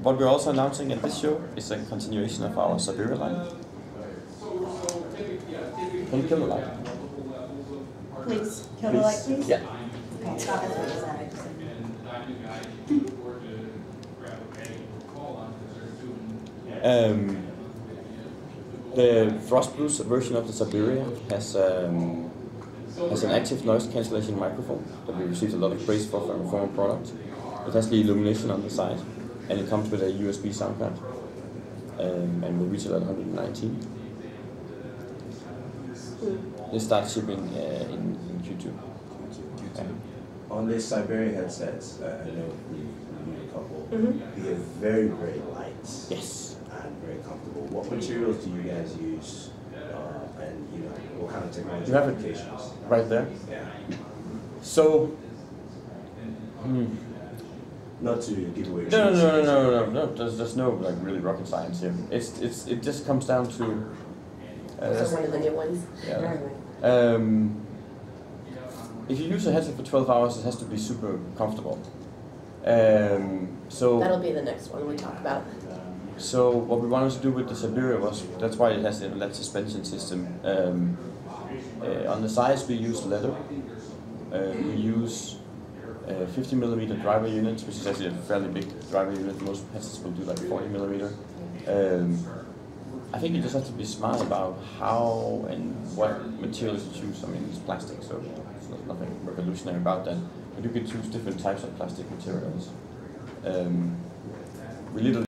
What we're also announcing at this show is a continuation of our Siberia line. Can you kill the light? Please, kill the light, please? Yeah. Okay, stop it, please. The Frostblues version of the Siberia has an active noise cancellation microphone that we received a lot of praise for from a former product. It has the illumination on the side, and it comes with a USB sound card, and will retail at 119. It starts shipping in Q2. On this Siberia headsets, I know we've reviewed a couple. They are very, very light. Yes. And very comfortable. What materials do you guys use? And what kind of technology You have applications? it right there. Yeah. So. Not to give away. No. There's no like really rocket science here. It just comes down to. One of the new ones. Yeah. If you use a headset for 12 hours, it has to be super comfortable. So that'll be the next one we talk about. So what we wanted to do with the Siberia was, that's why it has the LED suspension system. On the sides we use leather. We use 50mm driver units, which is actually a fairly big driver unit. Most headsets will do like 40mm. I think you just have to be smart about how and what materials you choose. I mean, it's plastic, so there's nothing revolutionary about that. But you can choose different types of plastic materials. We literally